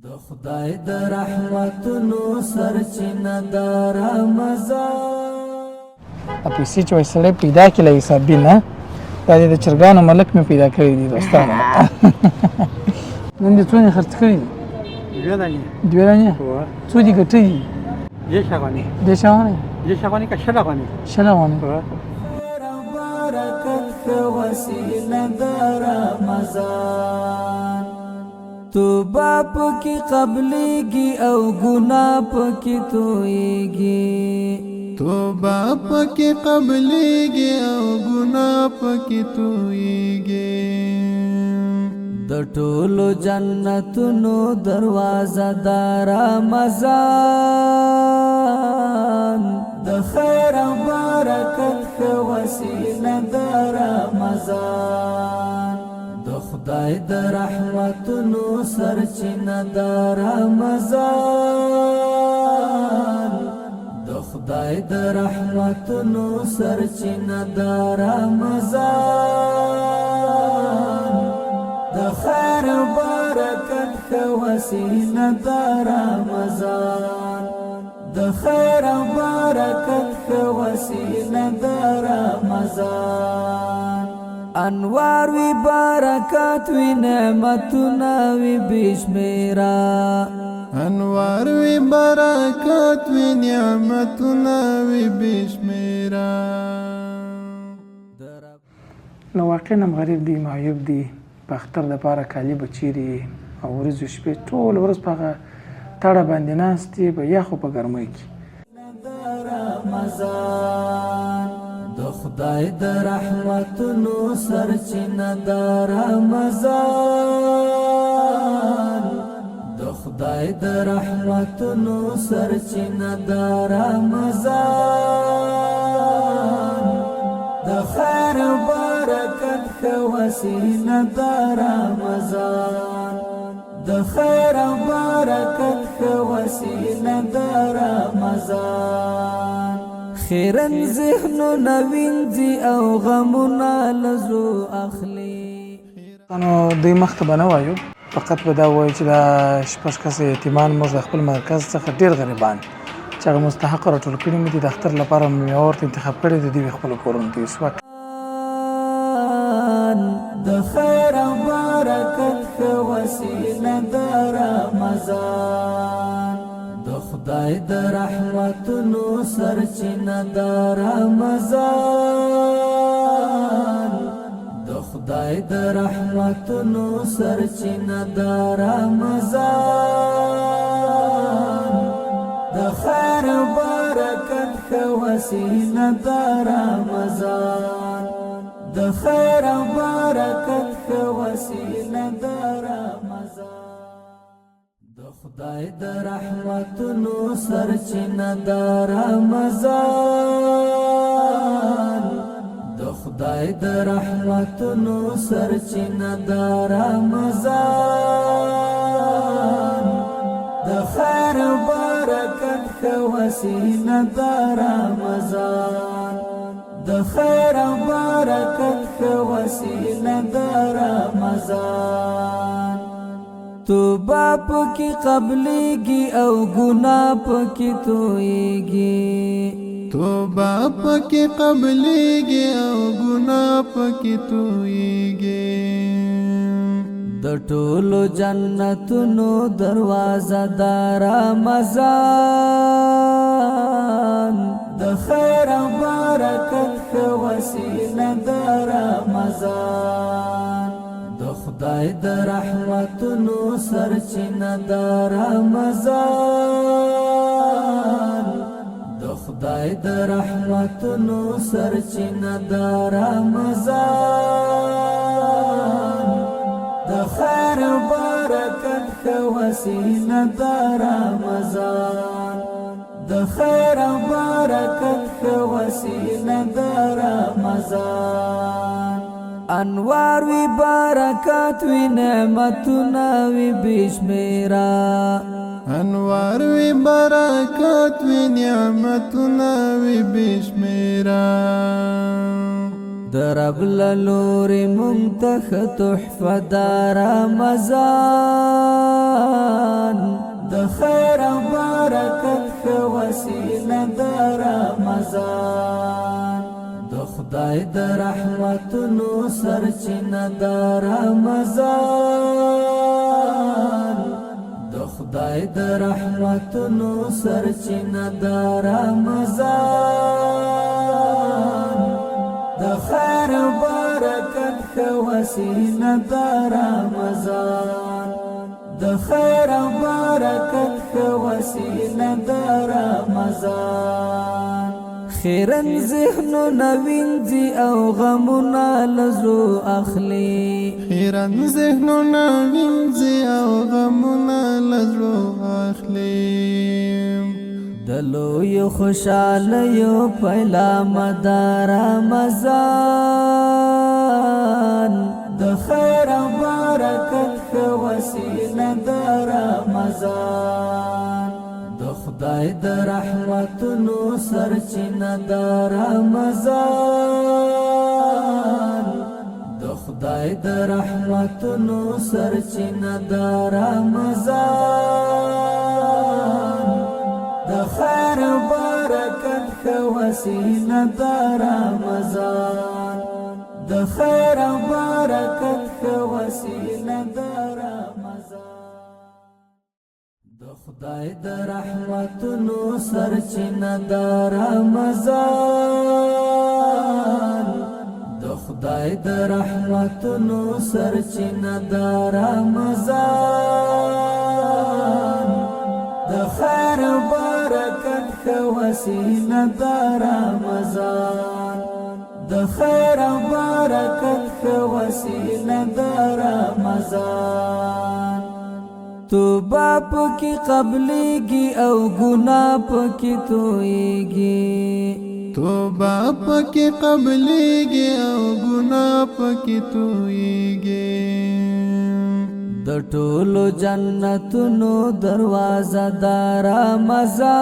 د خدای د رحمتونو سرچینه د رمضان پیسې چې وایي سړی پیدا کړي لږ حسابي نه دا د چرګانو ملک مې پیدا کړی دي دوستانو نن دې څونه خرڅ کړي دي؟ دوه دانې څو دي ګټې دي؟ دېرش افغانۍ که شل افغانۍ؟ شل افغانۍ. برکت ښه وسیله د رمضان توبه پکې قبلېږي او ګناه پکې تویېږي توبه پکې قبلېږي او ګناه پکې تویېږي د ټولو جنتونو دروازه د رمضان د خیر او برکت ښه وسیله د رمضان د خدای د رحمتونو سرچینه د رمضان د خدای د رحمتونو سرچینه د رمضان د خیر و برکت ښه وسیله د رمضان د خیر و برکت ښه وسیله د رمضان انوار وی برکات وی نعمتونه وی بشمیرا انوار وی برکات وی نعمتونه وی بشمیرا نو واقعا غریب دی معیوب دی په اختر دپاره کالي به چیرې او ورځو شپې ټوله ورځ په هغه تړه باندې ناست دی په یخو په ګرمۍ کې د خدای د رحمتونو سرچینه د رمضان د خدای د رحمتونو سرچینه د رمضان د خیر و برکت ښه وسیله د رمضان د خیر و برکت ښه وسیله د رمضان خیرن ذهنونه وینځي او غمونه له زړو اخلي نو دوی مخ ته به نه وایو فقط به دا ووایو چې دا شپږ کسه یتیمان موږ د خپل مرکز څخه ډېر غریبان چې هغه مستحق راټول کړي مو دي د اختر لپاره مې ورته انتخاب کړي د دوی خپلو کورونو ته یوسفک د خیر او برکت ښه وسیله د رمضان د خدای د رحمتونو سرچینه د رمضان د خدای د رحمتونو سرچینه د رمضان د خیر و برکت ښه وسیله د رمضان د خیر و برکت ښه وسیله د رمضان د خدای د رحمتونو سرچینه د رمضان د خدای د رحمتونو سرچینه د رمضان د خیر و برکت ښه وسیله د رمضان د خیر و برکت ښه وسیله د رمضان توبه پکې قبلېږي او ګناه پکې تویېږي توبه پکې قبلېږي او ګناه پکې تویېږي د ټولو جنتونو دروازه د رمضان د خیر و برکت ښه وسیله د رمضان د خدای د رحمتونو سرچینه د رمضان د خدای د رحمتونو سرچینه د رمضان د خیر و برکت ښه وسیله د رمضان د خیر و برکت ښه وسیله د رمضان انوار وی برکات وی نعمتونه وی بشمیرا انوار وی برکات وی نعمتونه وی بشمیرا درب لوري مونږ ته تحفه د رمضان خدای د رحمتونو سرچینه د رمضان د خدای د رحمتونو سرچینه د رمضان د خیر برکت ښه وسیله د رمضان د خیر برکت ښه وسیله د رمضان خیرن ذهنونه وینځي او غمونه لزو اخلي خیرن ذهنونه وینځي او غمونه لزو اخلي د لویو خوشالیو پیلامه د رمضان د خیر او برکت ښه وسیله د رمضان د خدای د رحمتونو سرچینه د رمضان د خدای د رحمتونو سرچینه د رمضان د خیر برکت ښه وسیله د رمضان د خیر برکت ښه وسیله د رمضان د خدای د رحمتونو سرچینه د رمضان د خدای د رحمتونو سرچینه د رمضان د خیر برکت ښه وسیله د رمضان د خیر برکت ښه وسیله د رمضان توبه پکې قبلېږي او ګناه پکې تویږي توبه پکې قبلېږي او ګناه پکې تویږي د ټولو جنتونو دروازه د رمضان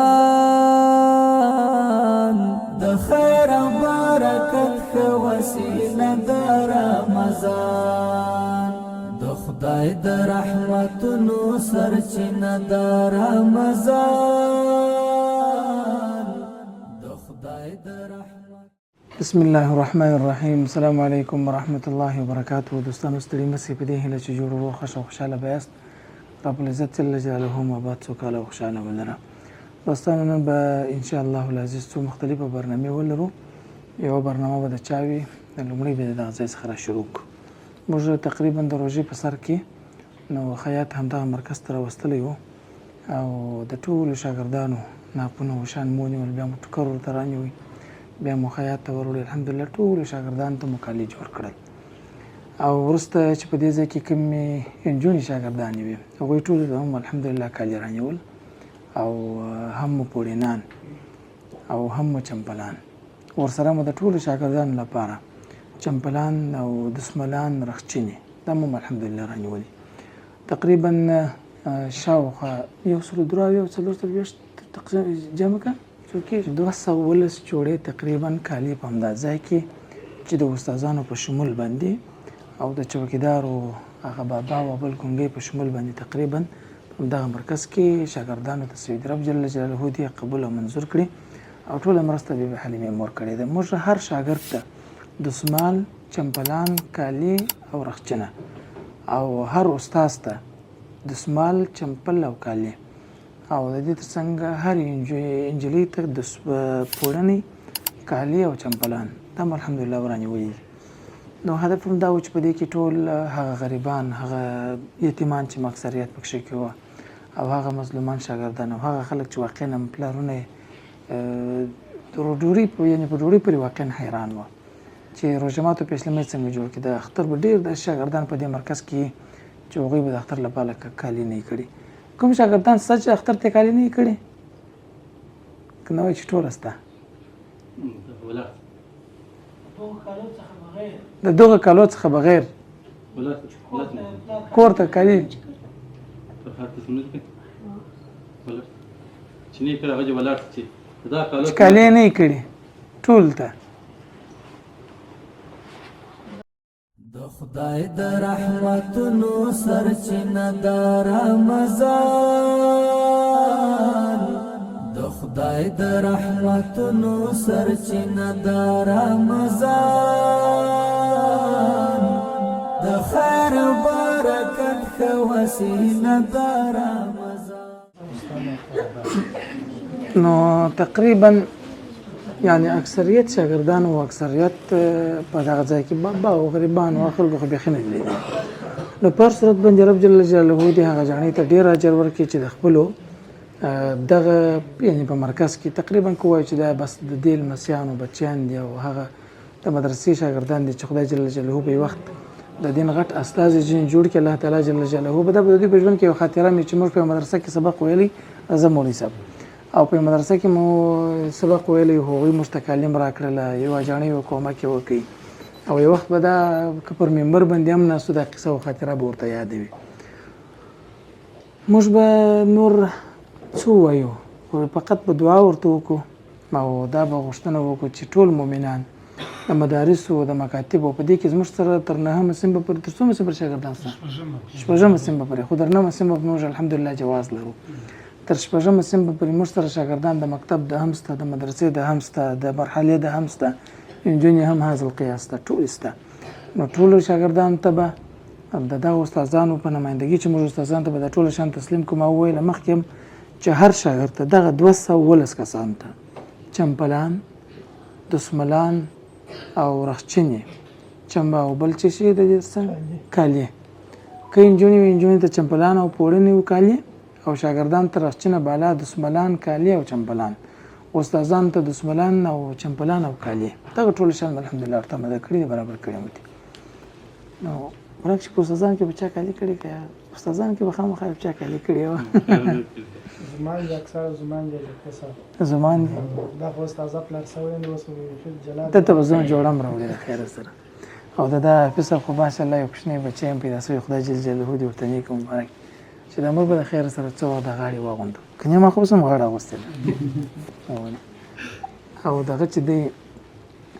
د خیر او برکت ښه وسیله د رمضان د خدای د رحمتونو سرچینه د رمضان د خدای د رحمت بسم الله الرحمن الرحیم. السلام علیکم ورحمت الله وبرکاته. دوستانو ستړي مسئ په دې هیله چې جوړ ورو خوش او خوشحاله بیاست. رب العزت جل جلاله مو آباد سوکاله او خوشحاله ولره. دوستانو نن به ان شاء الله العزیز څو مختلفه برنامې ولرو. یو برنامه به د چاوي د لومړي به د غزې څخه شروع کو. موږ تقریبا د روژې په سر کې نو خیاط همدغه مرکز ته راوستلی وو او د ټولو شاګردانو ناپونه وشان مونې ول بیا مو ټوکر ورته رانیوئ بیا مو خیاط ته وروړي. الحمدلله ټولو شاګردانو ته مو کالي جوړ کړل او وروسته چې په دې ځای کې کومې نجونې شاګردانې وې هغوی ټولو ته هم الحمدلله کالي رانیول او هم مو پوړینان او هم مو چمپلان ورسره مو د ټولو شاګردانو لپاره چمپلان او دسملان رخچینې دا مو الحمدلله رانیولي. تقریبا شاوخوا 123 جمع کړه څو کېږي 219 جوړې تقریبا کالي په همدا ځای کې چې د استادانو په شمول باندې او د چوکیدارو هغه بابا او بل ګونګی په شمول باندې تقریبا په همدغه مرکز کې شاګردانو ته سید رب جل جلاله دې قبول او منظور کړي او ټوله مرسته به حلیمه مور کړې ده. موږ هر شاګرد ته دسمال چمپلان کالي او رخچنه او هر استاد ته دسمال چمپل او کالي او د دې ترڅنګ هر انجلۍ ته د پوړنې کالي او چمپلان دا الحمدلله ورانیولي. نو هدف هم دا و چې په دې کې ټول هغه غریبان هغه یتیمان چې اکثریت پکښې کې وه او هغه مظلومان شاګردان او هغه خلک چې واقعا پلارونه ډوډۍ یعنې په ډوډۍ پورې واقعا حیران وه چې روژه ماتو په اسلامي څنګه جوړ کړي. د اختر به ډېر د شاګردان په دې مرکز کې چې هغوی به د اختر لپاره کالي نه یې کړي. کوم شاګردان ستا چې اختر ته کالي نه یې کړي که نه وایي چې ټوله ستا د دغه کالو څخه بغیر کور ته کالي چې کالي نه یې کړي ټول ته د خدای د رحمتونو سرچینه د رمضان د خدای خدای د رحمتونو سرچینه د رمضان د خیر برکت ښه وسیله د رمضان. نو تقریبا یعنی اکثریت شاګردان او اکثریت په دغه ځای کې بابا او غریبان او خلکو خو بېخي نه دي لیدلي. نو په هر صورت باندې رب جل جلاله دې هغه جانۍ ته ډېر اجر ورکړي چې د خپلو دغه یعنی په مرکز کې تقریبا کوی چې دا بس د دې لمسیانو بچیان دي او هغه د مدرسې شاګردان دي چې خدای جل جلاله په وخت د دین غټ استاد جوړ کړي الله تعالی جل جلاله به د دې په ژوند کې یو خاطره مې چې موږ په مدرسه کې سبق ویلي زه مولوي صاحب او په مدرسه کې مو سبق ویلي هغوی موږ ته تعلیم راکړل یو جانۍ یو کومه کې وکړي او یو وخت به دا که پر ممبر باندې هم ناستو دا قصه او خاطره به ورته یادوي. موږ به نور څه ووایو خو فقط به دعا ورته وکړو او دا به غوښتنه وکړو چې ټول مؤمنان د مدارسو د مکاتبو په دې کې زموږ سره تر 9مه صنف پورې تر څومره صنف شاګردان شته؟ 6مه صنف پورې خو تر 9مه صنف موږ الحمدلله جواز لرو. تر 6مه صنف پورې موږ سره شاګردان د مکتب د هم شته د مدرسې د هم شته د مرحلې د هم شته انجونې هم هذا القیاس ته ټول شته. نو ټولو شاګردانو ته به د دغه استادانو په نمایندګي چې موږ استادانو ته به د ټولو شان تسلیم کوم او ویله مخکې هم چې هر شاګرد ته دغه 219 کسانو ته چمپلان دسملان او رخچینې چمبه او بل چې شي د کالیې که انجونې ته چمپلان او پوړنې او کالیې او شاګردان ته رخچینه بالا دسملان کالیې او چمپلان استادان ته دسملان او چمپلان او کالیې دغه ټول شان الحمدلله ورته مده کړي برابر کړي مو دي. نو ورک چې په استادان کې بچا کالی کړي که استادان کې به خامخا بچا کالی کړي وه زمان دي اکثر زمان دي زمان دي دا خو استاذه پلار سوی نو اوس جلال دته به زه جوړم راوړي د خیره سره او د دا حافظ خو ماشاءالله یو کوچنی بچی هم پیدا شوی خدای جل جلاله دې ورته نیک مبارک چې د مور به د خیر سره څو د غاړې واغوندو که نه ما خو اوس هم غاړه اغوستې او دغه چې دی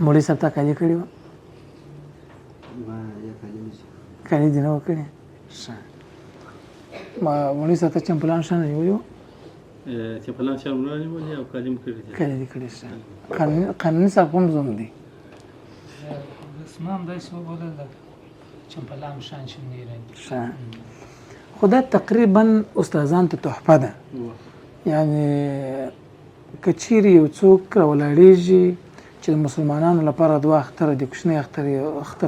مولوي صاحب تا کالي کړي وه کالي دې نه وه کړې ښه مولوي صاحب ته چمپلان ښه نه نیولي وه چمپلان ښه نه نیولي او کالي م کړي دي کالي دې کړي ښه قانوني صاحب هم زوم دی اسمام داسې وبولل چمپلان شان شنیرن ښه خو دا تقریبا استادان ته تحفه ده یعنی که چیرې یو څوک راولاړېږي چې د مسلمانانو لپاره دوه اختره دي کوچنی اختر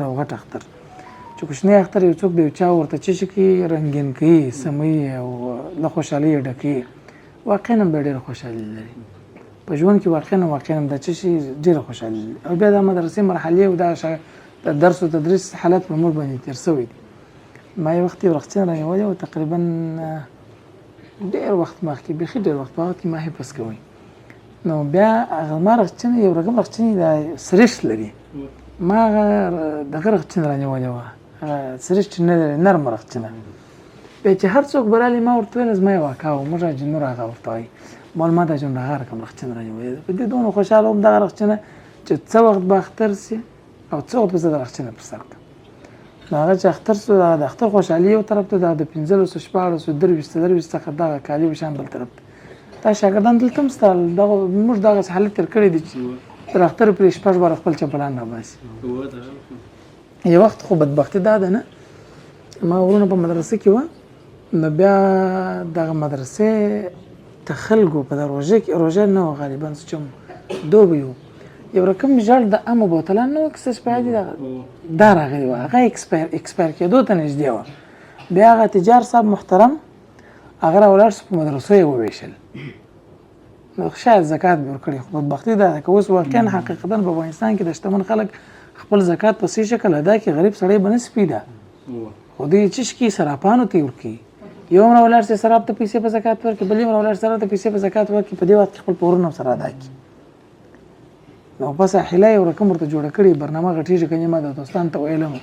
او غټ اختر چې کوچنی اختر یو څوک د یو چا ورته چې شي کوي رنګین کوي سموي او له خوشحالۍ یې ډکوي واقعا هم ډېره خوشحالي لري په ژوند کې واقعا هم دا چې شي ډېره خوشحالي لري او بیا د مدرسې مرحلې او د درس او تدریس حالت په موږ باندې تېر شوی دي. ما یو وخت یو رخصتین رانیولی و تقریبا ډېر وخت مخکې بیخي ډېر وخت په هغه کې ما حفظ کوی نو بیا هغه ما رخصتین یو رقم رخصتین د سرشت لري ما هغه دغه رخصتین رانیولی وه سرشت چې نه لري نرمه رخصتینه بیا چې هر څوک به رالي ما ورته ویل زما یو اکا و موږ جنور هغه ورته وایي مول ما دا جون هغه رقم رخصتین رانیولی په دې دونه خوشحاله وم دغه رخصتینه چې څه وخت به اختر سي او څه وخت به زه د رخصتینه پر سر کړم هغه چې اختر سو د اختر خوشحالي یو طرف ته د 15 شپاړسو درویشت څخه دغه کالي وشان بل طرف ته دا شاګردان دلته هم ستا موږ دغه حالت تېر کړی دی چې تر اختر پرې شپږ باره خپل چمپلان راباسي. یو وخت خو بدبختي دا ده نه ما ورونه په مدرسه کې وه نو بیا دغه مدرسې ته خلکو په د روژه نه وه غالبا چې دوبه یو رقم ژړ د امو بوتلان نه وه کیسه شپه دي دا راغلی وه هغه اکسپایر کېدو ته نږدې وه بیا هغه تجار صاحب محترم هغه راولاړ شو په مدرسو یې وویشل نو شاید زکات به ورکړي خو بدبختي دا ده که اوس واقعا حقیقتا په افغانستان کې د شتمن خلک خپل زکات په څه شکل ادا کړي غریب سړی به نه سپیده خو دوی چشکي سراپانو ته ورکړي یو هم راولاړ شي سراب ته پیسې په زکات ورکړي بل هم راولاړ سراب ته پیسې په زکات ورکړي په دې وخت کې خپل پورونه سره ادا کړي نو پس حیله یو رقم ورته جوړه کړې برنامه غټېږي که ما د دوستانو ته ویلم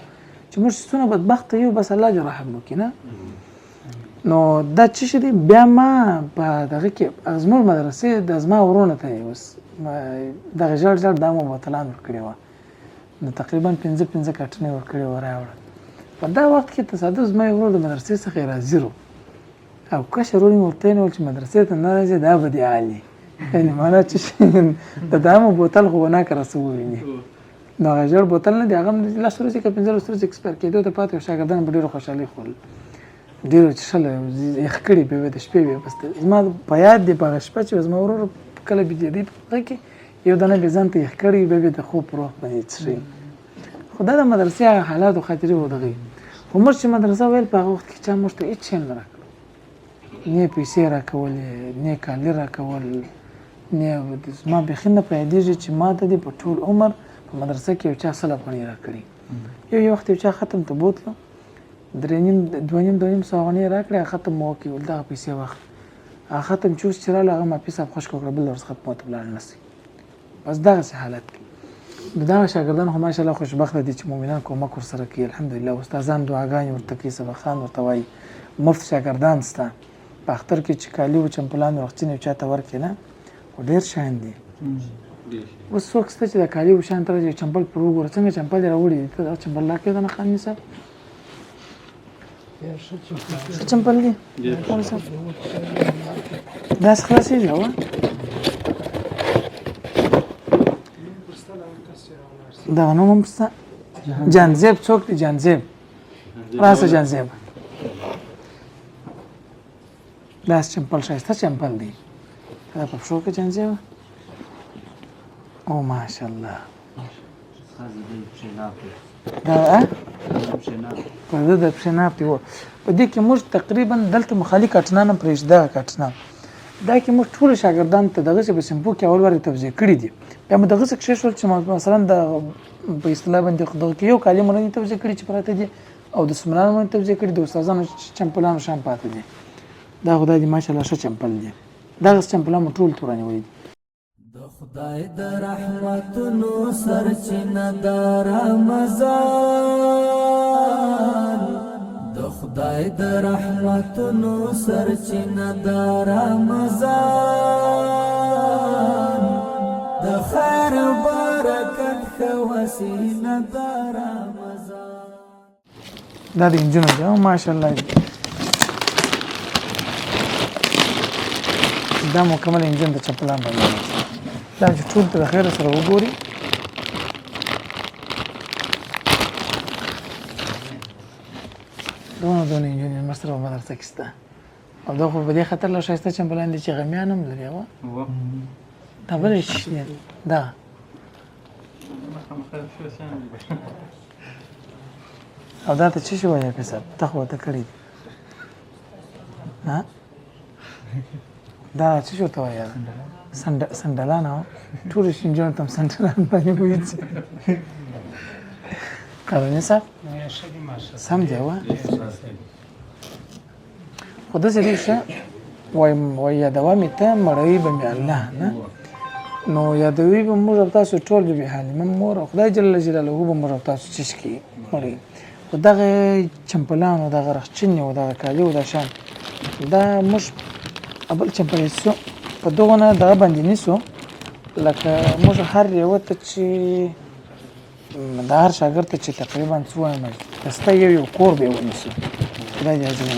چې موږ څونه بدبخته یو بس الله جو رحم وکړي نه نو دا چې شي دی بیا ما په دغه کې زموږ مدرسې د زما ورونه ته یې اوس دغه ژړ د امو بوتلان ورکړې وه نو تقریبا 5 کاټنې ورکړې وه راوړه په دا وخت کې تصادف زما یو ورور د مدرسې څخه یې راځي او کشر ورور مې ورته یې ویل چې مدرسې ته نه راځې دا به دې حال یعنی معنا چې د دامو بوتل خو نه کړه سوویني نو غجر بوتل نه دی هغه لاس ورځي کې 15 ورځې ایکسپایر کېدو ته پاتې شاګردان په ډیرو خوشحالي خول ډیرو چې شل یخ کړي به د شپې به بس زما په یاد دی په شپه چې زما ورور کله به دی په کې یو دنه به ځان ته یخ کړي به د خوب روح باندې څري خدای د مدرسې حالات او خاطرې ودغې عمر چې مدرسه ویل په وخت کې چا مشته هیڅ شي نه راکړ نه پیسې راکول نه کالي راکول نه ما به خنه په دې چې ما ته د په ټول عمر په مدرسه کې یو چا سره پنی راکړي یو وخت یو چا ختم ته بوتلو دویم ساغنی راکړي ختم مو کې ول دا پیسې وخت ختم چوس چې را لغه ما پیسې خوش کړل بل ورس ختم ته بلل نسی بس دا حالت دا شاګردان هم ماشاءالله خوشبخت دي چې مؤمنان کومک ور سره کوي الحمدلله استادان دعاګانې ورته کوي سبقان ورته وایي مفت شاګردان ستا په اختر کې چې کالی و چمپلان وختینه چاته ورکې نه ډیر شان دي اوس څوک ست چې د کالی و شان تر چمپل پر وګور څنګه چمپل راوړي ته چمپل لا کې نه خاني صاحب چمپل دي دا خلاصې دی و دا نو ممستا جانزیب څوک دی جانزیب راسه جانزیب لاس چمپل شایسته چمپل دی دا په شو کې جانزیب او ماشاءالله دا په دې پښناپ دی په دې کې موږ تقریبا دلته مخالي کټنا نه پرېږده کټنا دا کې موږ ټول شاګردان ته دغه څه په سمپو کې اول ور توضیح کړی دي بیا موږ دغه څه شول چې مثلا د په اصطلاح باندې خدای کې یو کلمه نه توضیح کړی چې پراته دي او د سمرانو باندې توضیح کړی د استادانو چمپلانو شام پاتې دي دا خدای دې ماشاءالله ښه چمپل دي دا چمپلانو ټول تورانی وي د خدای د رحمتونو سرچینه د رمضان د خدای د رحمتونو سرچینه د رمضان د خیر برکت خو وسیله د رمضان دا د انجن دی ماشاءالله دا مکمل انجن د چپلان باندې دا چې ټول د خیر سره وګوري دونه انجن مستر په مدرسه کې سته او دا خو په دې خاطر له شایسته چمپلان دي چې غمیان هم لري و دا بل شي دا او دا ته څه شو یا کسب ته خو ته کړی ها دا څه شو ته وایې سندلانه ټول شینجون تم سندلان باندې وایي قانوني صاحب سم دی و خدا سړي شه وای یادوامې ته مړوي به مې الله نه نو یادوي به موږ تاسو ټول به حالي مور خدای جل جلاله به موږ تاسو چشکی مړي دغه چمپلان او دغه رخچین او دغه کالی او د شان دا مش ابل چمپلیسو په دغه نه دغه باندې نیسو لکه موږ هر یو ته چې د هر شاګرد ته چې تقریبا څو وایم دسته یو کور به ونیسو خدای دې اجازه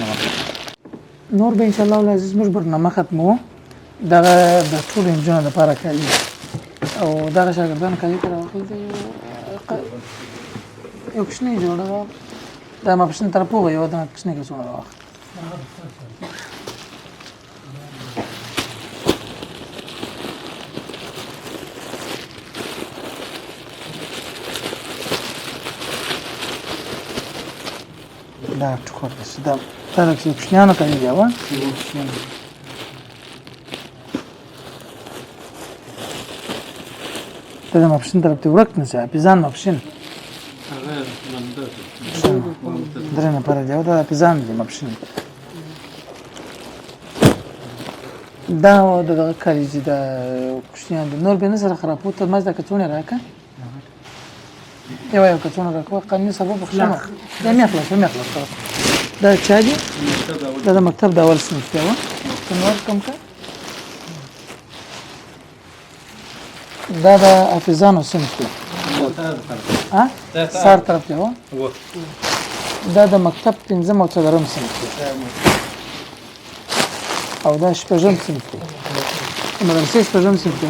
نور به ان شاء الله عزیز موږ برنامه ختمو دغه د ټول انجن لپاره کالی او دغه شاګردان کالی تر واخلې یو کښنه جوړه دا ما پښنه تر پوغه یو دا کښنه کې څونه واخل دا ټکور دې دا دا چې کښنه کوي دی و دا ما پښنه تر ته ورک نه ځه پیزان ما پښنه درنه پر دی دا پیزان دی ما پښنه دا د کالی چې دا کښنه نور به نه سره خرابوت مزه کڅونه راکا یو کڅونه راکو قانوني سبب خلما دا مې خلاص دا چا دی دا د مکتب د اول صنف دی و نور کوم کا دا د حافظانو صنف دی ها سار طرف دی و دا د مکتب پنځم او څلورم صنف دی او دا شپږم صنف دی مدرسې شپږم صنف کې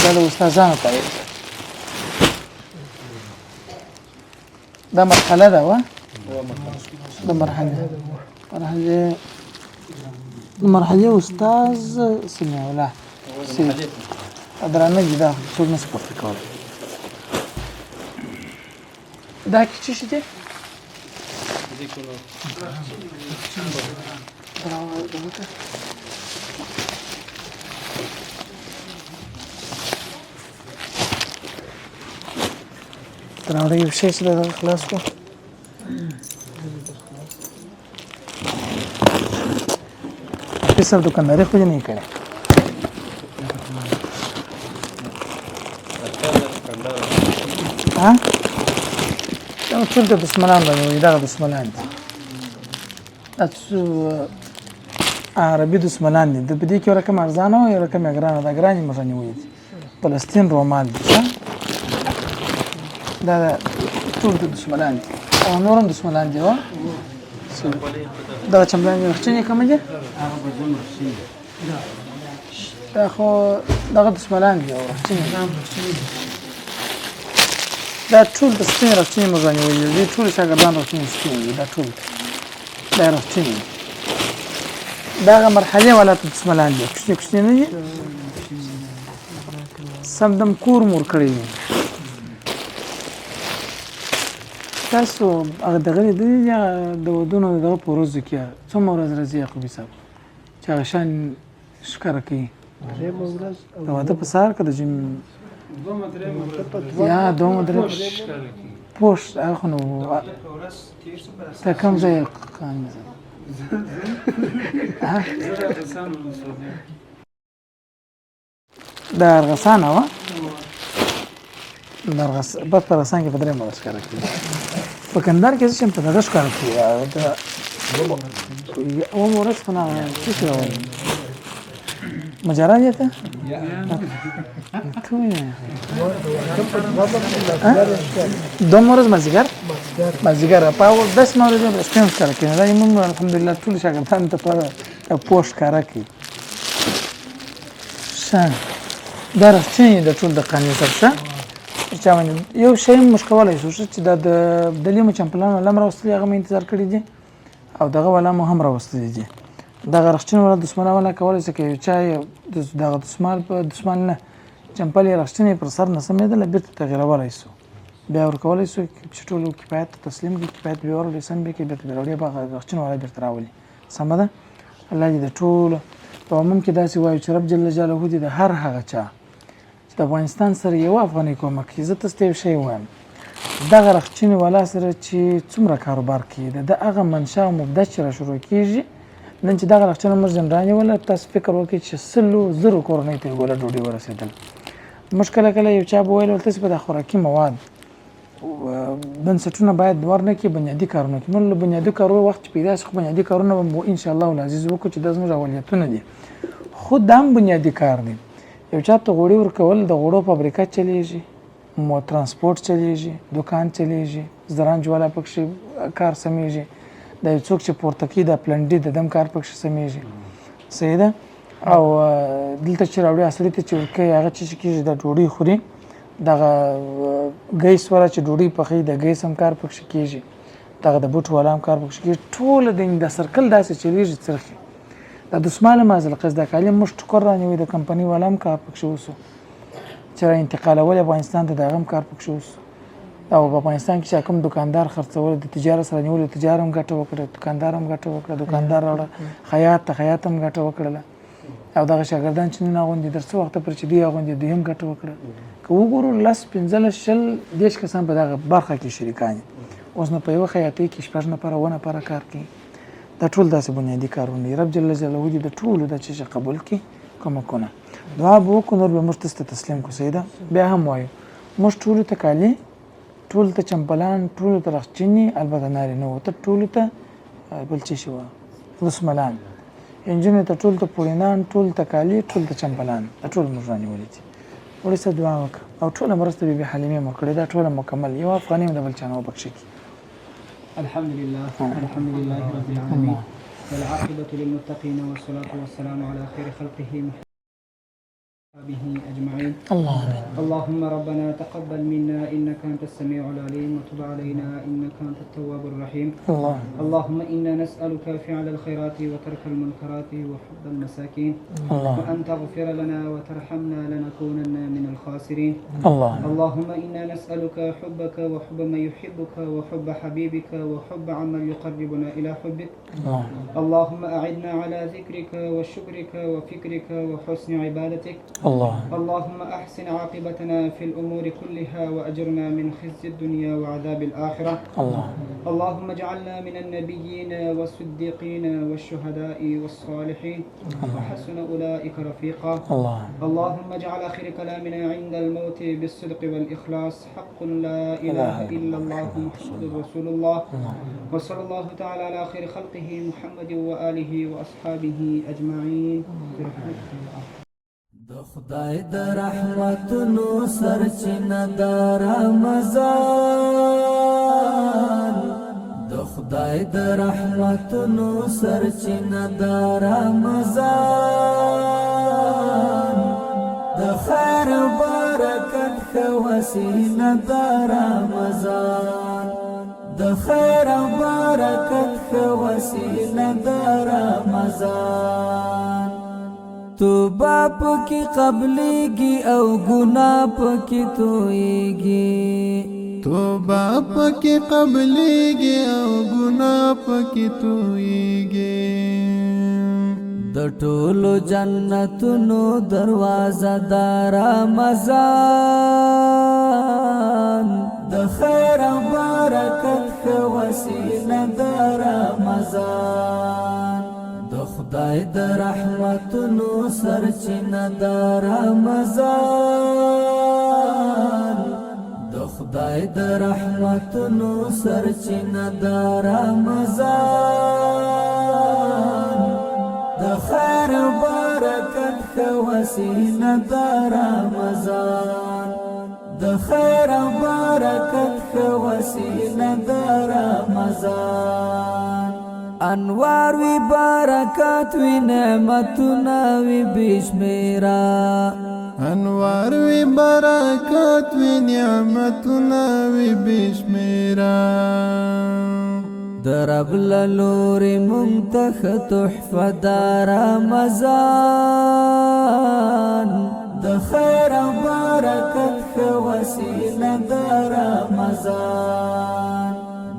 دا د استادانو ته دا مرحله ده وا د مرحله استاد سمع الله درانه دي دا څوک نه سپورت کوي دا څه شي دي تراوړې یو شی چې دا خلاص کو پیسې دکانداري خو نه کړي ها دا ټول د دسملان باندې دا دسملان دي تاسو عربي دسملان دي د دې کې رقم ارزانه او رقم ګرانه دا ګراني مزنی وي فلسطین رومال دي دا ټول د دسملان دي او نورم دسملان دي وا دا چملان رخصتي کوم دي دا خو دغه دسملان دي او رخصتي دا ټول د سپین رخصتي مزنی وي دي ټول شاګردان رخصتي دا ټول دا رخصتي دا مرحله ولا دسملان دي کښته نه دي سمدم کور مور کړی تاسو هغه دغه د ودونو دغه پروژه کې څومره ورځ راځي یعقوبي صاحب چې هغه شان ښکاره کوي دا واده په سهار کې د جیم یا دوه درې پوښ هغه نو ته کوم ځای قانون دا ارغسانه و بس پر رسان کې په درې مو ښکاره کوي په کندهار کې چې په دغه ښکاره کوي دا او مورس په نه څه کوي مجرد ته دو مورز مازیګر په 10 مورز د سپین ښکاره کوي دا موږ الحمدلله ټول شاګردان ته په پوښ ښکاره کوي دا راځي د ټول د قانون سره چې یو شی مشکوالای شو چې د لیمو چمپلان لمر واستلی هغه انتظار کړی دي او دغه ولا مو هم راوستلی دي دغه رښتین ولا دسمال ولا کولای شي چې چا دغه دسمال په دسمال نه چمپلې رښتینې پر سر نه سمېدل بیرته تغیرولای شو بیا ورکولای شو چې ټول کفایت تسلیم کی کفایت به ورول سم به کې بیرته وروړي به رښتین ولا بیرته راولي سم ده الله دې ټول په عموم کې داسې وایي چې رب جل جلاله دې هر هغه چا د افغانستان سره یو افغاني کومک عزت استیو شی وایم دغه رخچینی والا سره چې څومره کاروبار کوي د هغه منشا او مبدا چې را شروع کیږي نن چې دغه رخچینی مرجن رانی ولا تاسو فکر وکړئ چې سلو زرو کورنۍ ته ګوله ډوډۍ ورسېدل مشکل کله یو چا بویل ولته په د خوراکي مواد بنسټونه باید ورنه کې بنیادی کارونه کې نو بنیادی کارونه وخت پیدا شي بنیادی کارونه ان شاء الله العزیز وکړو چې د زموږ اولویتونه دي خو دام بنیادی کار دي یو چا ته غوړي ورکول د غوړو فابریکه چلیږي مو ترانسپورت چلیږي دکان چلیږي زران جواله پکښې کار سمېږي د یو څوک چې پورتکي د پلنډي د دم کار پکښې سمېږي صحیح ده او دلته چې راوړي اصلي ته چې ورکوي هغه چې کېږي د ډوډۍ خوري دغه ګیس والا چې ډوډۍ پخوي د ګیس هم کار پکښې کېږي دغه د بوټ والا هم کار پکښې کېږي ټوله د سرکل داسې چلیږي څرخي د دسمال مازل قصد کالم مش ټکر رانیوي د کمپنی ولام کار پکښ وسو چې را انتقالول افغانستان ته دغه کار پکښ وسو او په افغانستان کې کوم دکاندار خرڅول د تجارت سره نیول تجارت هم ګټه وکړه دکاندار هم ګټه وکړه دکاندار راوړه خیاط هم ګټه وکړه او دغه شاګردان چې نه غونډي درڅ وخت پر چې دی غونډي دوی هم ګټه وکړه که وګورو لاس 15 شل دیش کسان په دغه برخه کې شریکان اوس نه په یو خیاطي کې شپږ نه پرونه پر کار کوي دا ټول داسې بنیادی کارونه رب جل جلاله دې د ټول د چې قبول کی کوم کنه دعا بو کو نور به مستست تسلیم کو سیدا بیا هم وایو مش ټول ته کالی ټول ته چمپلان ټول ته رخچینی البته ناری نو ته ټول ته بل چې شو رسملان انجن ته ټول ته پورینان ټول ته کالی ټول ته چمپلان ټول مرانی ولید ورسته دعا وک او ټول مرسته به حلیمه مکړه دا ټول مکمل یو افغاني د بل چانو بخښي الحمد لله رب العالمين والعاقبة للمتقين والصلاة والسلام على خير خلقه محمد به أجمعين. اللهم ربنا تقبل منا إنك أنت السميع العليم وتب علينا إنك أنت التواب الرحيم. اللهم إنا نسألك فعل الخيرات وترك المنكرات وحب المساكين وأن تغفر لنا وترحمنا لنكونن من الخاسرين. اللهم إنا نسألك حبك وحب من يحبك وحب حبيبك وحب عمن يقربنا إلى حبك. اللهم أعدنا على ذكرك وشكرك وفكرك وحسن عبادتك. اللهم أحسن عاقبتنا في الأمور كلها وأجرنا من خزي الدنيا وعذاب الآخرة. اللهم اجعلنا من النبيين والصديقين والشهداء والصالحين وحسن أولئك رفيقا. اللهم اجعل آخر كلامنا عند الموت بالصدق والإخلاص حق لا إله إلا الله محمد رسول الله. وصلى الله تعالى على خير خلقه محمد وآله وأصحابه أجمعين. د خدای د رحمتونو سرچینه د رمضان، د خدای د رحمتونو سرچینه د رمضان، د خیر برکت ښه وسیله د رمضان، د خیر برکت ښه وسیله د رمضان. توبه پکې قبلېږي او ګناه پکې تویږي، توبه پکې قبلېږي او ګناه پکې تویږي. د ټولو جنتونو دروازه د رمضان، د خیر او برکت ښه وسیله د رمضان، د خدای د رحمتونو سرچینه د رمضان، د خدای د رحمتونو سرچینه د رمضان، د خیر برکت ښه وسیله د رمضان، د خیر برکت ښه وسیله د رمضان. انوار وی برکات وی نعمتونه وی بشمیرا، انوار وی برکات وی نعمتونه وی بشمیرا. در رب لوري مونږ تحفه د رمضان، د خیر او برکت ښه وسیله د رمضان،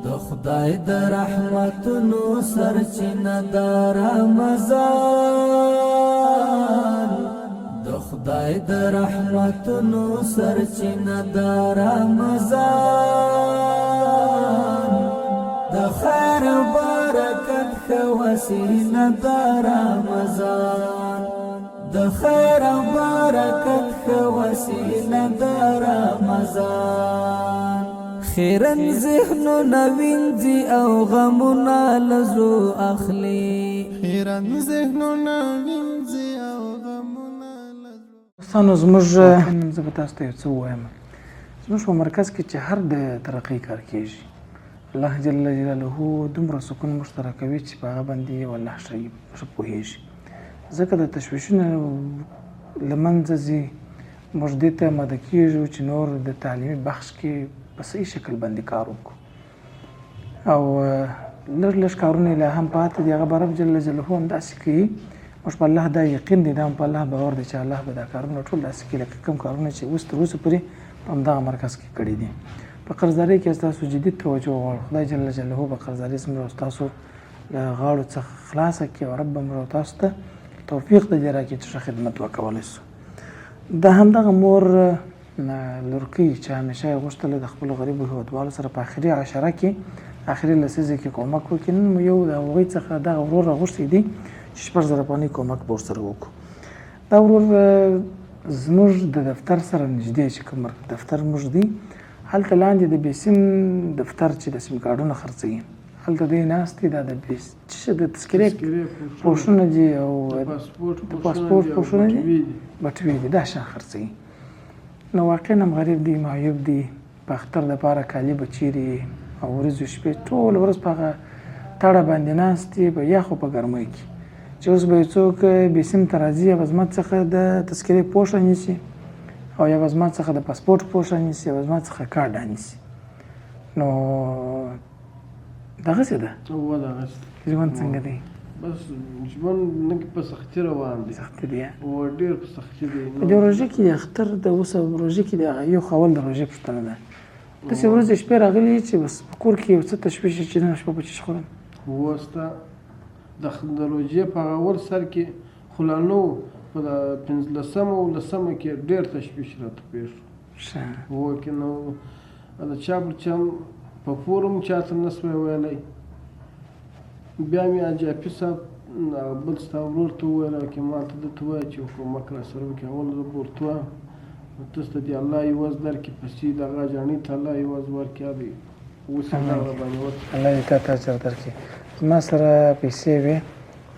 د خدای د رحمتونو سرچینه د رمضان، د خدای د رحمتونو سرچینه د رمضان، د خیر برکت ښه وسیله د رمضان، د خیر برکت ښه وسیله د رمضان. خیرن ذهنونه وینځي او غمونه لزو اخلي، خیرن ذهنونه وینځي او غمونه لزو. دوستانو زموږ زه به تاسو ته یو څه ووایم. زموږ په مرکز کې چې هر د ترقۍ کار کېږي، الله جل جلاله دومره سکون موږ ته راکوي چې په هغه باندې والله ښه پوهېږي. ځکه د تشویشونه له منځه ځي، موږ دې ته اماده کېږو چې نور د تعلیمي بخش کې په صحیح شکل باندې کار وکړو او لږ لږ کارونه لا هم پاتې دي، هغه به رب جل جلاله همداسې کوي. موږ په الله دا یقین دی، دا هم په الله باور دی چې الله به دا کارونه ټول داسې کوي لکه کوم کارونه چې اوس تر اوسه پورې په همدغه مرکز کې کړي دي. په قرضدارۍ کې ستاسو جدي توجه غواړو. خدای جل جلاله به قرضداري زموږ او ستاسو له غاړو څخه خلاصه کړي او رب به موږ او تاسو ته توفیق د دې راکړي چې ښه خدمت وکولی شو. د همدغه مور لورکۍ چې همیشه یې غوښتله د خپلو غریبو هیوادوالو سره په آخري عشره کې آخري لسیزه کې کومک وکړي. نن مو یو د هغوی څخه دغه ورور راغوښتی دی چې 6,000 افغانۍ کومک به ورسره وکړو. دا ورور زموږ د دفتر سره نږدې چې کوم دفتر موږ دی هلته لاندې د بیسیم دفتر چې د سیم کارډونه خرڅوي هلته دی ناست دی. دا د د تذکرې پوښونه دي او د پاسپورټ پوښونه دي بټوې دي، دا شیان خرڅوي. نو واقعا هم غریب دی، معیوب دی، په اختر دپاره کالي به چیرې او ورځې شپې ټوله ورځ په هغه تړه باندې ناست یې په یخو په ګرمۍ کې چې اوس به یې څوک بیسیم ته راځي یا به زما څخه د تذکرې پوښ رانیسي او یا به زما څخه د پاسپورټ پوښ رانیسي یا به زما څخه کارډ رانیسي نو دغسې ده ژوند څنګه دی بس ژوند نه په سختي روان دی سختي دی او ډېر په سختي دی په دې روژه کې د اختر د اوسه روژه کې د یو خول د روژې پوښتنه ده داسې ورځ د شپې راغلي چې بس په کور کې یو څه تشویش چې نن شپه به چیش خورم وسته د روژې په هغه اول سر کې خو لا نه و په د 15 او 10 کې ډېر تشویش راته پېښ ښه و کې نو د چا پر چا په فورم چاته نه سوی ویلی بیا مې اجاپي صاحب بل ستا ورور ته وویل چې ما ته درته ووایه چې حکومت راسره وکړي اول زه به ورته وایم تاسو ته دې الله عوض درکړي پسې دغه جاڼي ته الله عوض ورکړي هغې اوس یې دغه راباندې وکړي الله دې تا ته اجر درکړي زما سره پیسې وې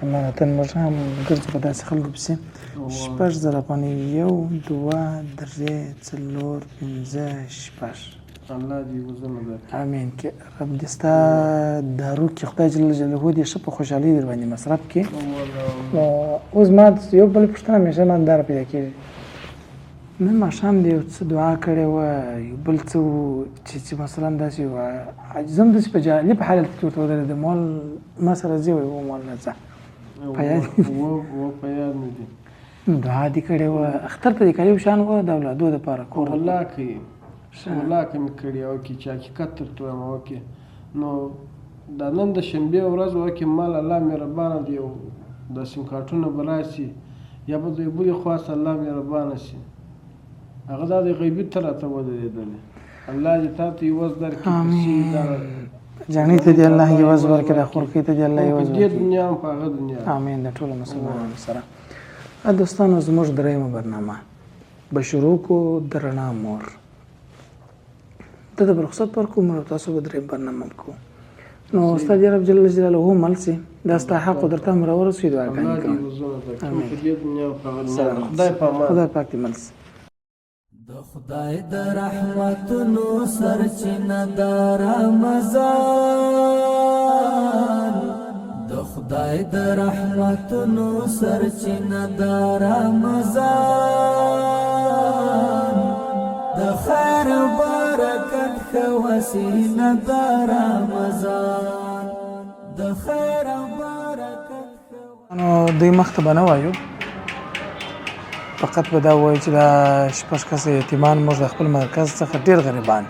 امانتاً موږ هم ګرځو په داسې خلکو پسې 6,000 افغانۍ 1 2 3 4 5 6 الله دې وزنه درکړي امین کې رب دې ستا دارو کې خدای جل جلاله دې ښه په خوشحالۍ در باندې مصرف کړي نو اوس ما یو بل پوښتنه همیشه ما داره پیدا کېږي نن ماښام دې یو څه دعا کړې وه یو بل څه و چې مثلا داسې وه زه هم داسې په جالب حالت کې ورته ودرېدم مول ما سره ځې وایي و مول نه ځه په یاد په یاد مې دي دعا دې کړې وه اختر ته دې کالي شان وه د اولادو دپاره کور ولاکه یې ولاکه مې کړې وه چې حقیقت درته وایم وکې نو دا نن د شنبې ورځ وکې مال الله مهربانه دی او د سیم کارټونه به راشي یا به د بلې خواست الله مهربانه شي هغه دا د غیبي ته راته ودرېدلې الله دې تا ته عوض درکړي جانې ته دې الله عوض ورکړي خورکۍ ته دې الله عوض ورکړي په دې دنیا هم په هغه دنیا امین د ټولو مسلمانانو سره دوستانو زموږ درېیمه برنامه به شروع کو د رڼا مور ته د رخصت پر کوم تاسو به درېیم برنامه کو نو استاد رب جل جلاله مل سي دا ستا حق درته امر ورسوي دعاګانې کوم خدای پاک دې مل سي د خدای د رحمتونو سرچینه د رمضان د خدای د رحمتونو سرچینه د رمضان د خیر برکت خو وسیله د رمضان د خیر برکت نو دوی مخته به نه وایو فقط به دا وایو چې دا 6 کسه یتیمان موږ د خپل مرکز څخه ډېر غریبان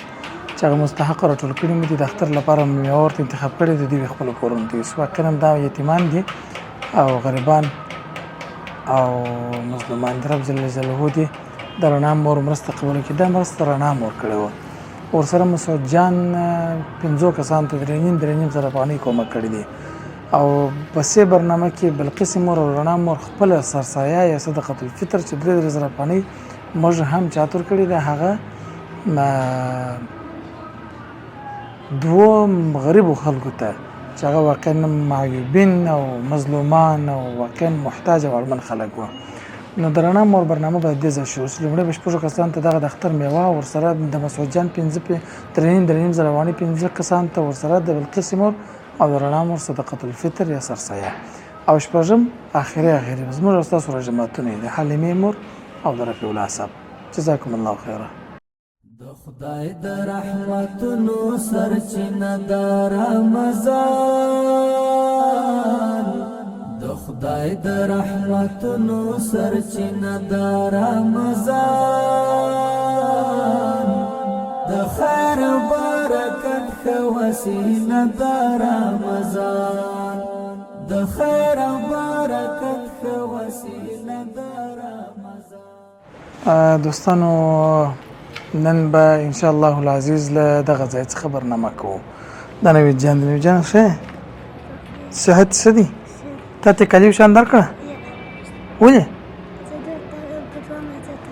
چې هغه مستحق راټول کړي مو دي د اختر لپاره مې ورته انتخاب کړي د دوی خپل کورونو ته واقعا دا یتیمان دي او غریبان او مظلومان د رب جل جلاله دي د رڼا مور مرسته قبوله کړي دا مرسته رڼا مور کړې وه ورسره مسعود جان 5 کسانو ته 3.5 زره افغانۍ کومک کړی دی او پسې برنامه کې بلقیس مور او رڼا مور خپل سرسایه یا صدقه الفطر چې 3 زره افغانۍ موږ هم چاتور کړی دی هغه دوه غریبو خلکو ته چې هغه واقعا معیوبین او مظلومان او واقعا محتاج او اړمن خلک وو نو د رڼا مور برنامه باید دې ځای شو لومړی به 6 کسانو ته دغه د اختر میوه ورسره د مسعود جان 3.5 زره افغانۍ 15 کسانو ته ورسره د بلقیس مور او د رڼا مور صدقه الفطر یا سرسایه او شپږم اخري زموږ او ستاسو رجماتونه د حلیمې مور او د رفیع الله صاحب جزاکم الله خیره د خدای د رحمتونو سرچینه د رمضان د خدای د رحمتونو سرچینه د رمضان د خیر برکت خو وسیله د رمضان د خیر برکت خو وسیله د رمضان دوستانو نن به ان شاء الله العزیز له دغه ځای څخه برنامه کوو د نوید جان ښه صحت څه دی تا ته کالي شان درکړه ولې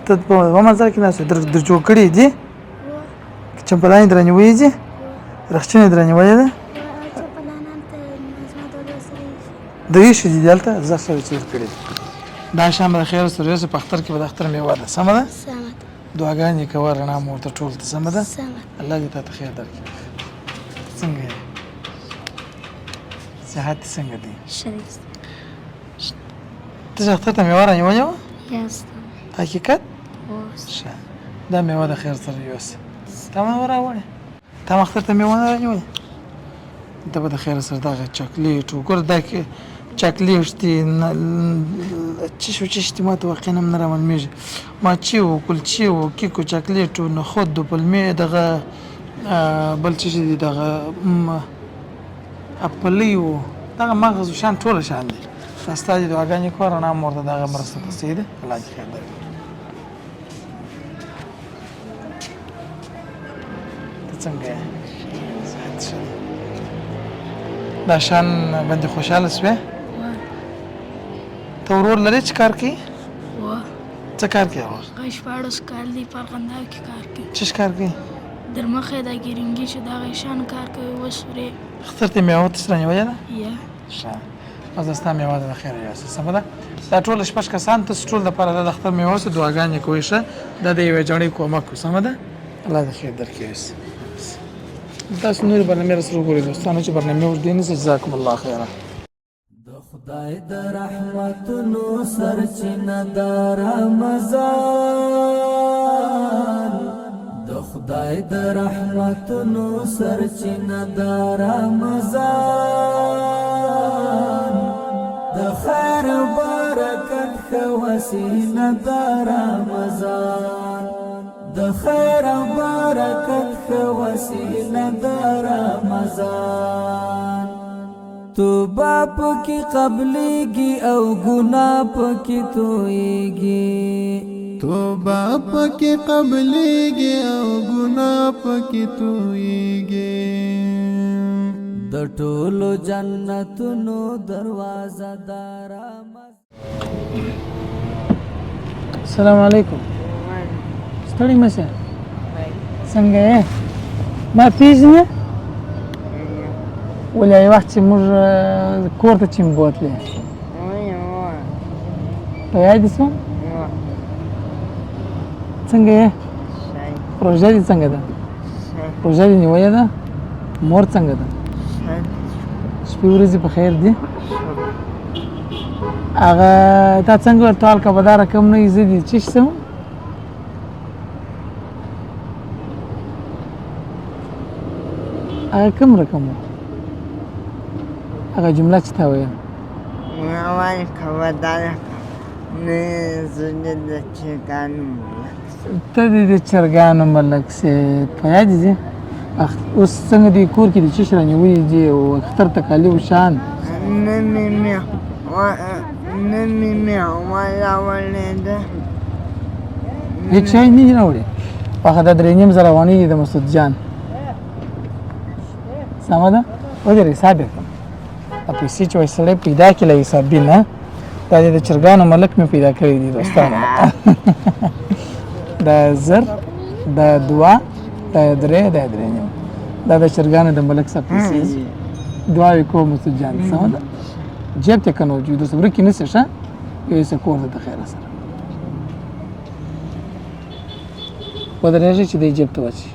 ته په مزار کې ناست در جوړ کړی دي چمپلانې درنې وې دي رخچینې درنې وې ده د هیڅ دي دلته زه سره چیر کړی دا شام د خیر سره په اختر کې به د اختر میوه ده سمه ده دعاګانې کوه رڼا مور ته ټول ته سمه ده الله دې تا ته خیر درکړي څنګه صحت دې څنګه دی شریست ته چې اختر ته میوه رانیولې وه یاست حقیقت اوس ښه دا میوه د خیر سره یوسه تا ما راوړې تا ما اختر ته میوه نه رانیولې ته به د خیر سره دغه چاکلیټ وګوره دا کې چاکلیټ دي چی شي ما ته واقعا هم نه رامعلومېږي ماچي و کلچې و کیک و چاکلیټ و نخود و پلمې دغه بل څه شي دي دغه اپلي و دغه مغز و شیان ټوله شیان دي ستا دي دعاګانې کوه رڼا هم ورته دغه مرسته پسې ده الله دې خیر درکړي ته څنګه یې صحت ښه دی دا شیان باندې خوشحاله سوې ته ورور لرې چې کار کوي څه کار کوي ورور شپاړس کال دی په ارغنداو کې کار کوي څه کار کوي در مخې دا ګرنګي چې دغه شان کار کوي اوس ورې اختر ته میوه تاسو رانیولې ده یا ښه اوس ستا میوه ده د خیره یوسه سمه ده دا ټول شپږ کسان تاسو ټول دپاره د اختر میوه اوسه دعاګانې کوئ ښه دا د یوې جڼۍ کومک و سمه ده الله دې خیر درکړي اوس تاسو نورې برنامې راسره وګورئ دوستانو چې برنامې اوږدې نیسي جزاکم الله خیره د خدای د رحمتونو سرچینه د رمضان د خدای د رحمتونو سرچینه د رمضان د خیر برکت ښه وسیله د رمضان د خیر برکت ښه وسیله د رمضان توبه پکې قبلېږي او ګناه پکې تویږي توبه پکې قبلېږي او ګناه پکې تویږي د ټولو جنتونو دروازه دار السلام علیکم ستړی مه شه څنګه یې ما پیژنې ولې یو وخت چې موږ کور ته چې مو بوتلې په یاد دې شوه څنګه یې روژه دې څنګه ده روژه دې نیولې ده مور څنګه ده شپې ورځې په خیر دي هغه تا څنګه ورته ویل که به دا رقم نه وي زه دې څه شم هغه کوم رقم و هغه جمله چې تا ویل وایي که به دا رقم نه زه دې د چرګانو ملک ته دې د چرګانو ملک سې په یاد دي اوس څنګه دې کور کې دې څه شی رانیولي دي او اختر تکالیف شان نه مې میوه راوړې ده هېڅ شی نه دي راوړي هغه دا 3.5 زره افغانۍ دي د مسعود جان سمه ده ودرې حساب یې کړم دا پیسې چې وایي سړی پیدا کړي له حسابي نه دا د چرګانو ملک مې پیدا کړی دي دوستانو دا 1000 دا 2 دا 3 دا 3.5 دا د چرګانو د ملک څخه پیسې دعاوې کوم مسعود جان سمه ده جیب ته که نه وجود اوس ورکې نه شي ښه یوسه کور ته د خیره سره ودرېږئ چې دی جیب ته واچوي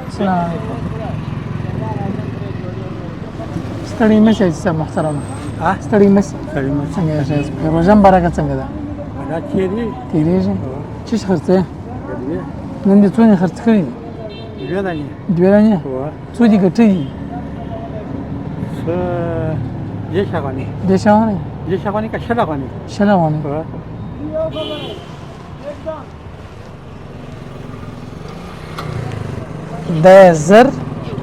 السلام علیکم ستړي مه شئ صاحب محترمه ستړي مه شئ څنګه یاست روژه مبارکه څنګه ده تېرېږي څه شي خرڅوې نن دې څونه خرڅ کړي دي 2 دانې څو دي ګټلي دي 10 افغانۍ 10 افغانۍ که 20 افغانۍ 20 افغانۍ دا 1000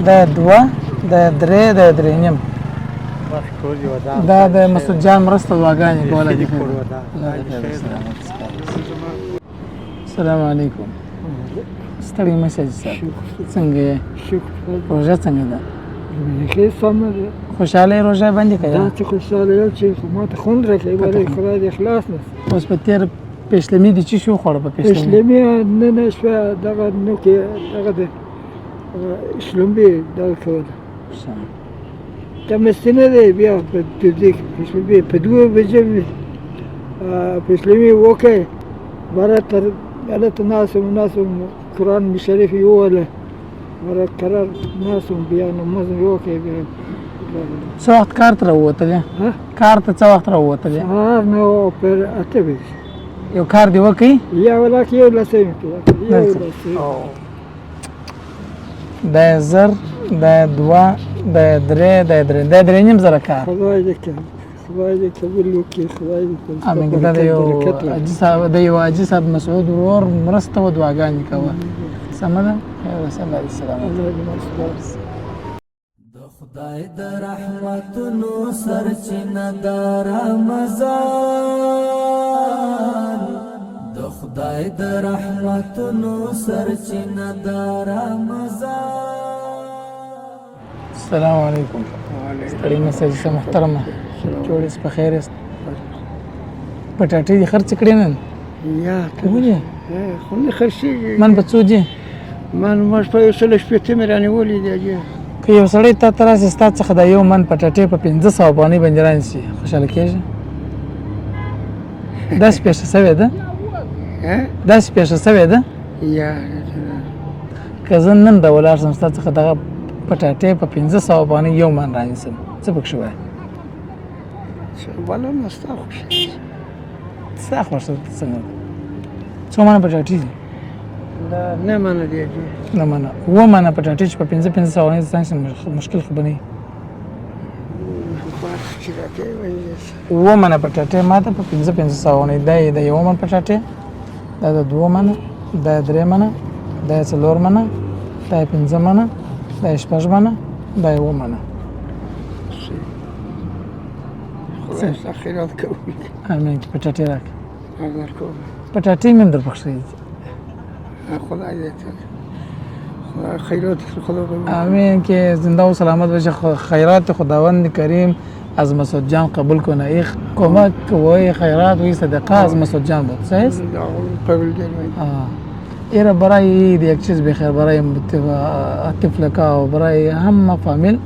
دا 2 دا 3 دا 3.5 دا د مسعود جان مرسته دعاګانې کوله دي السلام علیکم ستړي مه شئ صاحب څنګه یې روژه څنګه ده خوشحاله یې روژه باندې که داسې خوشحاله یم چې ما ته خوند راکوي بلې خدای دې خلاص نه اوس په تېره پیشلمي دې څه شي وخوړه په پیشلمي نن شپه دغه نو کې دغه د شلومبې دغه کوله دا مستي نه دی بیا په دې پیشلمي په 2 بجې پیشلمي وکړئ باره تر قالت ناس قرآن شريف يوله مرة قرار ناس بيان مزن يوكي بيان څه وخت کار ته راووتلې کار ته څه وخت راووتلې سهار نو پر اته بجې یو کار دی وکړي یا ولکه یو لسیم کې یو لسیم دا یې زر دا یې دوه دا یې درې دا یې درې دا یې درې نیم زره کار خدای دې قبول وکړي خدای دې امین دا د یو حاجي صاحب د یو حاجي صاحب مسعود ورور مرسته و دعاګانې کوه سمه ده صلی الله علیه وسلم د خدای د رحمتونو سرچینه د رمضان د خدای د رحمتونو سرچینه د رمضان. السلام علیکم. ستړي مساجد محترمه جوړیس په خیر است. پټاټې دي خرڅ کړې نن یا ولې خو نه خرڅېږي من په څو دي من موږ په یو سل شپېته مې رانیولې دي که یو سړی تا ته راسي ستا څخه دا یو من پټاټې په 500 افغانۍ باندې رانیسي خوشحاله کېږي داسې پېښه سوې ده داسې پېښه سوې ده یا که زه نن را ولاړ شم ستا څخه دغه پټاټې په 500 افغانۍ یو من رانیسم څه پکښې وایې والا نو ستا خوښه ستا خوښه څنګه څو منه پټاټې دي نه منه دی نه منه اووه منه پټاټې چې په 500 افغانۍ ستانسي مشکل خو به نه وي اووه منه پټاټې ما ته په 500 افغانۍ دا یې د یو من پټاټې دا د دوه منه دا درې منه دا څلور منه دا 5 منه دا شپږ منه دا اووه منه خدای ستا خیرات کوي امین پټاټې راکړه اگر کوم پټاټې مې هم در بخښلې دي خدای دې خدای خیرات خدا امین که زنده و سلامت باشه خیرات خداوند کریم از مسعود جان قبول کنه ای کمک و خیرات و صدقه از مسعود جان بود صحیح قبول کنه ایرا برای یک چیز بخیر برای طفلکا و برای همه فامیل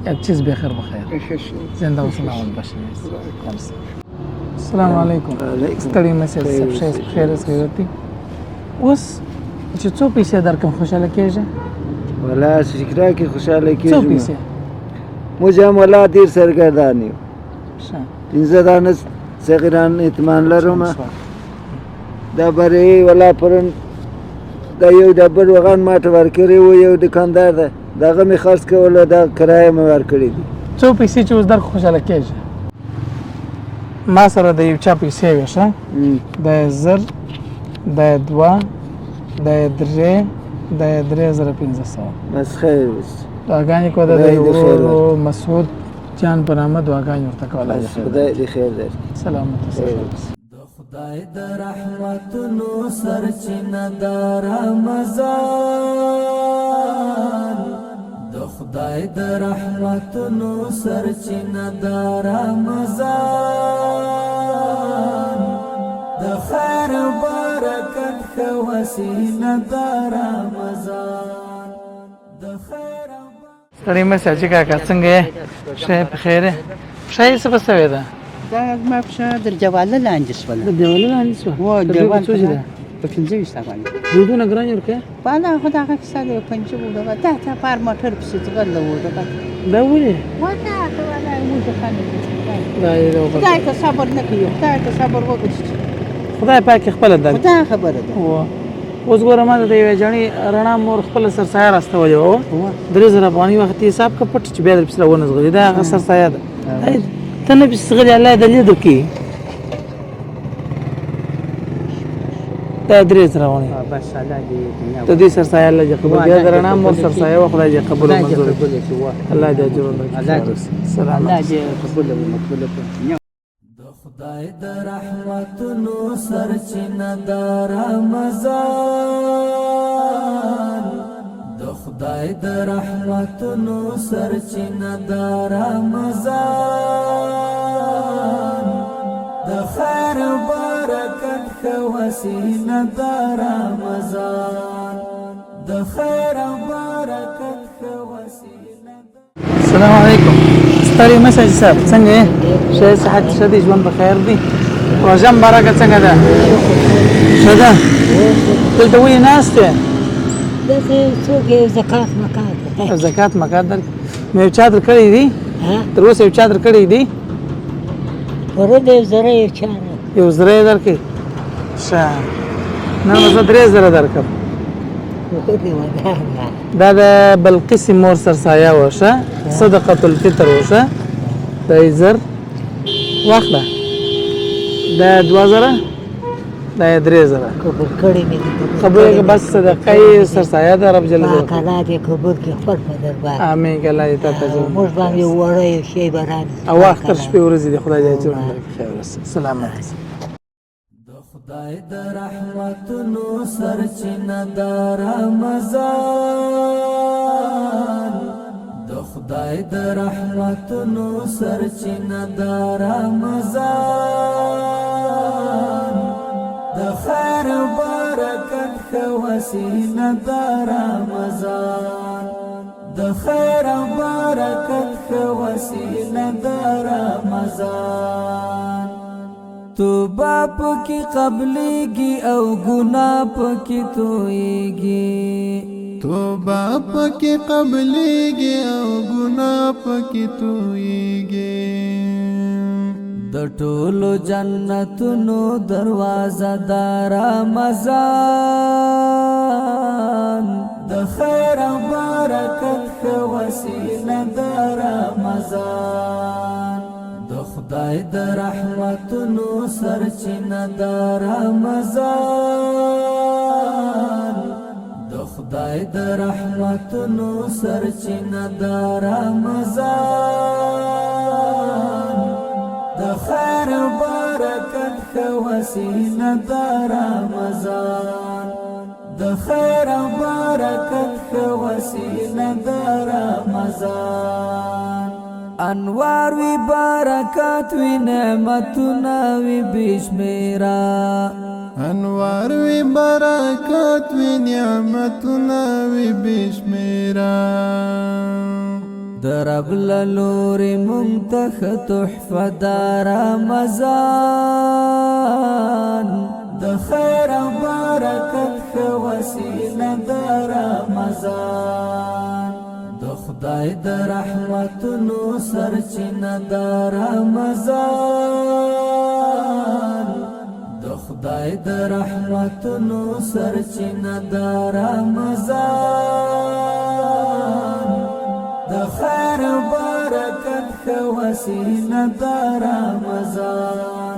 یک چیز بخیر بخیر زنده و سلامت باشه السلام علیکم ستړي مسجد سب شي خیر از خیراتي اوس چې څو پیسې درکم خوشاله کېږي ولا شکرا کې خوشاله کېږم څو پیسې موږ هم ولا ډېر سرګردان یو 15 دانه صغیران اطمینان لرم دا برې ولا پرون دا یو ډبر وغان ماته ورکړی و یو دکاندار ده دغه مې خرڅ کولو دا کرایه مې ورکړې دي څو پیسې چې اوس در خوشاله کېږي ما سره د یو چا پیسې وې ښه دا یې زر دا یې دوه دا یې درې دا یې 3500 بس خیر اوس دعاګانې کوه د ورور مسعود جان په نامه دعاګانې ورته کولی خدای دې خیر درکړي سلامت د خدای د رحمتونو سرچینه د رمضان د خدای د رحمتونو سرچینه د رمضان د خیر برکت ښه وسیله د رمضان د خیر ستړي مه سه حاجي کاکا څنګه یې ښه په خیر یې پښه یې څه په سوې ده دا زما پښه در دیواله لاندې شوله د دیواله لاندې شوه هو دیوال څو ده په 15 افغانۍ دودونه ګران یې ورکوې بالا خو دغه کیسه د 5 دغه دا ته پار موټر پسې ځغله و دغه دا ولې ودا ولا موږ خانه دا یې خدای ته صبر نه کوي خدای ته صبر وکړي خدای پاک خپل ده خدای خبره ده اوس ګوره ما د یوې جڼې رڼا مور خپله سرسایه راستولې وه 3000 افغانۍ وخت حساب که پټ چې بیا در پسې راونه ځغلي دا هغه سرسایه ده ته نه پسې ځغلي الله یې د لیدو کړي دا 3000 افغانۍ بس الله دې د دې سرسایه الله دې قبول بیا د رڼا مور سرسایه وه خدای دې قبول او منظور الله دې اجر ورکړي سلام الله دې قبول او مقبول کړي خدای د رحمتونو سرچینه د رمضان د خدای د رحمتونو سرچینه د رمضان د خیر برکت ښه وسیله د رمضان د خیر برکت ښه وسیله. السلام علیکم ستړي مه سه حاجي صاحب څنګه یې ښه صحت ښه دی ژوند په خیر دی روژه مبارکه څنګه ده؟ ښه ده. دلته ولې ناست یې؟ داسې څوک یې زکات مکات زکات مکات درکړي. نو یو چا درکړی دی؟ تر اوسه یو چا درکړی دی؟ پوره د 1000 یو چا راکړي. 1000 یې درکړي؟ ښه. نن به زه 3000 درکړم. دا د بلقیسې مور سرسایه وه ښه. صدقة الفطر وه ښه. دا یې 1000 واخله. دا 2000 دا یې 3000 قبول کړی مې دي. خبره که بس صدقه یې سرسایه ده رب جل جلاله. الله دې قبول کړي خپل په دربار. امین که الله دې تا ته جوړ موږ باندې وړه یو شی به رانیسي. او اختر شپې ورځې دې خدای دې جوړ کړي. خیر رسول سلامت. خدای د رحمتونو سرچینه د رمضان د خدای د رحمتونو سرچینه د رمضان د خیر برکت ښه وسیله د رمضان د خیر برکت ښه وسیله د رمضان توبه پکې قبلېږي او ګناه پکې تویږي توبه پکې قبلېږي او ګناه پکې تویږي د ټولو جنتونو دروازه د رمضان د خیر او برکت ښه وسیله د رمضان د خدای د رحمتونو سرچینه د رمضان د خدای د رحمتونو سرچینه د رمضان د خیر و برکت ښه وسیله د رمضان د خیر و برکت ښه وسیله د رمضان انوار وی برکات وی نعمتونه وی بشمیرا انوار وی برکات وی نعمتونه وی بشمیرا درب للوری منتخ تحفه د رمضان د خیر و برکت ښه وسیله د رمضان د خدای د رحمتونو سرچینه د رمضان د خدای د رحمتونو سرچینه د رمضان د خیر و برکت ښه وسیله د رمضان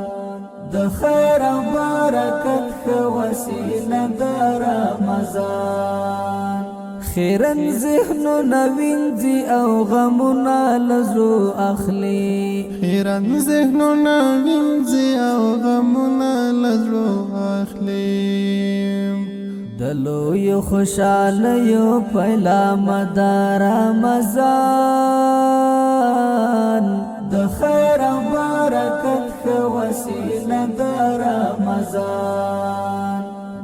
د خیر و برکت ښه وسیله د رمضان خیرن ذهنونه وینځي او غمونه لزو اخلي خیرن ذهنونه وینځي او غمونه لزو اخلي د لویو خوشالیو پیلامه د رمضان د خیر او برکت ښه وسیله د رمضان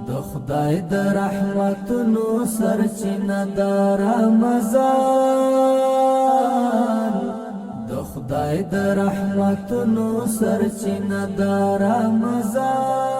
د خدای د رحمتونو سرچینه د رمضان د خدای د رحمتونو سرچینه د رمضان